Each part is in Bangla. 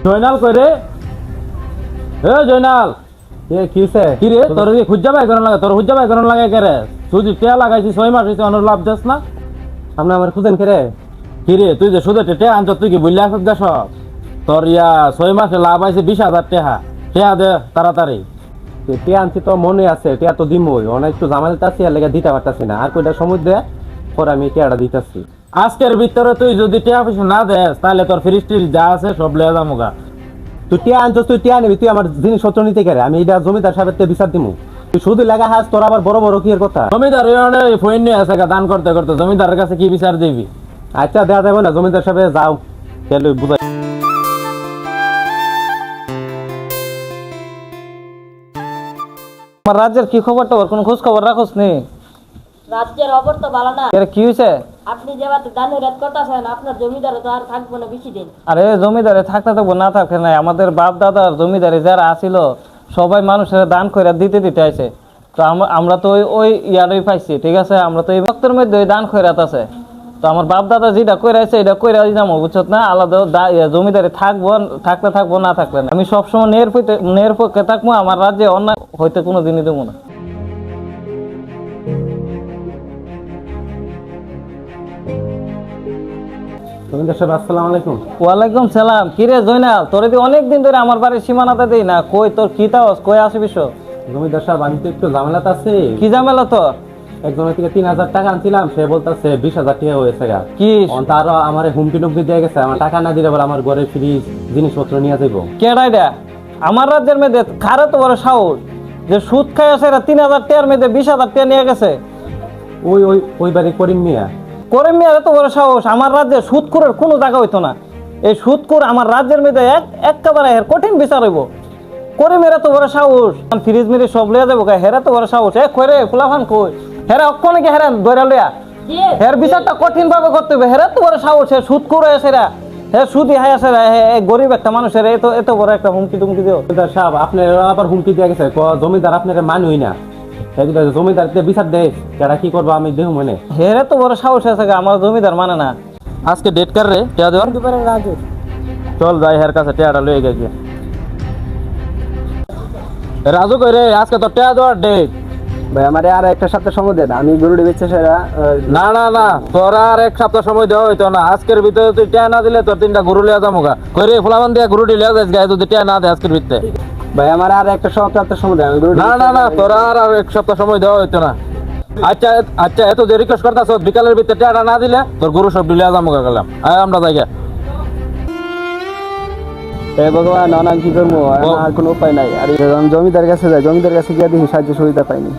জয়নাল কই রে? এ জয়নাল, কি রে তোর কি খুঁজা বাই করার লাগে? তোর খুঁজা বাই করার লাগে কে রে? তুই যে টিয়া লাগাইছিস 6 মাস হইছে অন্য লাভ দেস না? আপনি আমার খুঁজেন কে রে? কি রে তুই যে সুদে টিয়া আনছ, তুই কি বললে আসত দেশ? তোর 6 মাসে লাভ আইছে 20,000 টাকা। টিয়া দে তাড়াতাড়ি। টিয়া আনছি তো মনে আছে, টিয়া তো দিমই, অনেক একটু জামালতে আছি আর লেগে দিতে পারতাছি না। আর কয়টা সময় দে, পরে আমি টিয়াটা দিতেছি। আজকের ভিতরে তুই যদি টিয়া পয়সা না দেস তাহলে তোর ফ্রি স্টিল যা আছে সব লয়ে যামুগা। তুই টিয়া আনছিস, তুই টিয়া নিবি, তুই আমার জিনিসপত্র নিতে গেলে আমি এটা জমিদার সাহেবের থেকে বিচার দিমু। তুই শুধু লাগা হাস, তোর আবার বড় বড় কি এর কথা? জমিদার ফোন নিয়ে আছে দান করতে করতে, জমিদারের কাছে কি বিচার দিবি? আচ্ছা দেওয়া যাবে না, জমিদার সাহেব যাও, তাহলে বুঝাই। আমার রাজ্যের কি খবর টবর কোনো খোঁজ খবর রাখোস নি? রাজ্যের অবর তো ভালো না। কি হয়েছে? আপনি যেভাবে দানের রেট করতেছেন, আপনার জমিদারে তো আর থাকবো না বেশি দিন। আরে জমিদারে থাকতে থাকবো না থাকে নাই, আমাদের বাপ দাদার জমিদারে যারা আসিল সবাই মানুষের দান করে দিতে দিতে আছে। তো আমরা তো ওই ইয়ারই পাইছি, ঠিক আছে? আমরা তো এই ভক্তের মধ্যে ওই দান খয়রাত আছে। তো আমার বাপ দাদা যেটা কইরা আছে এটা কইরা দিলাম, বুঝছ না? আলাদা জমিদারে থাকবো না থাকলে না। আমি সবসময় নের পক্ষে থাকবো, আমার রাজ্যে অন্যায় হইতে কোনো দিনই দেবো না। জমিদার সাহেব আসসালামু আলাইকুম। ওয়ালাইকুম সালাম। কিরে জয়নাল, তোরে দি অনেকদিন ধরে আমার বাড়ির সীমানাতে দেই না, কই তোর কি তাওস, কই আসে বিষয়? জমিদার সাহেব আমি তো একটু ঝামেলাতে আছি। কি ঝামেলা তোর? একজনের থেকে 3,000 টাকা আনছিলাম, সে বলতেছে 20,000 টাকা হয়েছে গা। কি তারও আমার হুমকি টুমকি দিয়ে গেছে, আমার টাকা না দিলে বলে আমার ঘরে ফ্রিজ জিনিসপত্র নিয়ে যাবো। কেডাই রে? আমার রাজ্যের মেয়েদের খারে তো বড় সাহস যে সুদ খাই আছে, 3,000 টাকার মেয়েদের 20,000 টাকা নিয়ে গেছে। ওই ওই ওই বাড়ি করিম মিয়া। করে মেয়ে এত বড় সাহস! আমার রাজ্যে সুদখোরের কোনো জায়গা হইতো না। এই সুদখোর আমার রাজ্যের মেয়েদের একেবারে কঠিন বিচার হইব। করে মেয়েরা তো বড় সাহস, ফ্রিজ মিরিজ সব লইয়া যাবো, হেরা তো বড় সাহস। কই ফুলাফান কই? হেরা অক্ষণে কি হেরা দৈরা লইয়া? হের বিচারটা কঠিন ভাবে করতে হবে। হেরা তো বড় সাহস, হে সুদখোর হয়েছে, হে সুদি হাই আছে, গরিব একটা মানুষের এত বড় একটা হুমকি টুমকি দিও। জমিদার সাহেব আপনার আবার হুমকি দিয়ে গেছে, জমিদার আপনার মানুই না, জমিদার বিচার দেয় যারা কি করবো আমি দেহ মনে। হেরে তো বড় সাহস আছে, আমার জমিদার মানে না। আজকে ডেট কার রে টিয়া দেওয়ার? রাজু, চল যাই হের কাছে টিয়াটা লয়ে গেছে। রাজু কই রে? আজকে তো টিয়া দেওয়ার ডেট। ভাই আমার আর একটা সপ্তাহ সময় দেন, আমি গরুটি বেচছে সেরা। না না না, তোর আর এক সপ্তাহ সময় দেওয়া হইতো না। আজকের ভিতরে তুই টিয়া না দিলে তোর 3টা গরু লিয়া যামুগা। কই রে ফুলাবান দিয়া গরুটি লিয়া যাস গায়ে, যদি টিয়া না দে আজকের ভিতরে। ভাই আমার আর একটা সপ্তাহ সময় দেন, না না না, তোর আর এক সপ্তাহ সময় দেওয়া হইতো না। আচ্ছা আচ্ছা, এত যে রিকোয়েস্ট করতাছ, বিকালের ভিতরে টিয়াটা না দিলে তোর গরু সব লিয়া যামুগা গেলাম। আমরা যাই গে। ভগবান অনেক কি করবো, আর কোনো উপায় নাই। আর আমি জমিদার কাছে যাই, জমিদার কাছে গিয়ে দেখি সাহায্য সুবিধা পাইনি।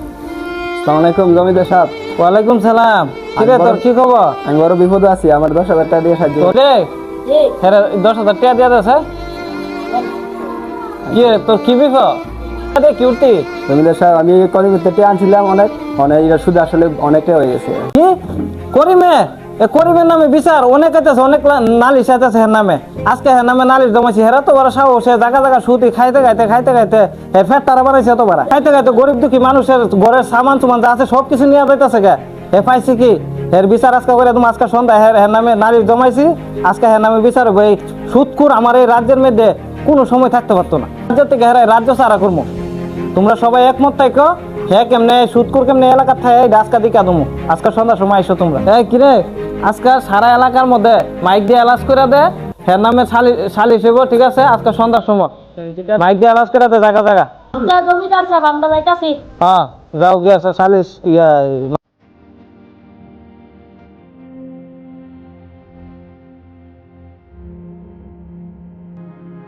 আসসালামু আলাইকুম জমিদার সাহেব। ওয়ালাইকুম সালাম। কিরে তোর কি খবর? আমি বড় বিপদে আছি, আমার 10,000 টাকা দিয়ে সাহায্য। তোরে জি, হেরে 10,000 টাকা দিয়া দেছে? কি রে তোর কি বিপদ? কি উঠতি? জমিদার সাহেব আমি করিমের থেকে আনছিলাম, অনেক এটা শুধু আসলে অনেকটাই হয়ে গেছে। কি করিমে? করিমের নামে বিচার অনেক আছে, অনেক নালিশ আছে হের নামে। আজকে হের নামে নালিশ জমাইছি। হেরা তো বড় সাহস, জায়গা জায়গা সুতি খাইতে ফেট তারা বাড়াইছে, এত বাড়া খাইতে গরিব দুঃখী মানুষের ঘরের সামান সুমান যা আছে সবকিছু নিয়ে যাইতেছে গে। পাইছি কি হের বিচার আজকে করে তুমি আজকে সন্ধ্যা হের নামে নালিশ জমাইছি। আজকে হের নামে বিচার হবে। এই সুদখোর আমার এই রাজ্যের মধ্যে কোনো সময় থাকতে পারতো না। রাজ্য থেকে হেরাই রাজ্য সারা করবো। তোমরা সবাই একমত থাকো। হ্যাঁ কেমনে সুদখোর কেমনে এলাকার থাকে আজকা দিকা তুমি আজকে সন্ধ্যার সময় আইসো তোমরা। কিরে আজকে সারা এলাকার মধ্যে মাইক দিয়ে এলাচ করে দে, হের নামে সালিশ হইব, ঠিক আছে? আজকে সন্ধ্যার সময় মাইক দিয়ে এলাচ করে দে জায়গা জায়গা। জমিদার সাহেব আমরা যাইতাছি। হ্যাঁ যাও গিয়ে সালিশ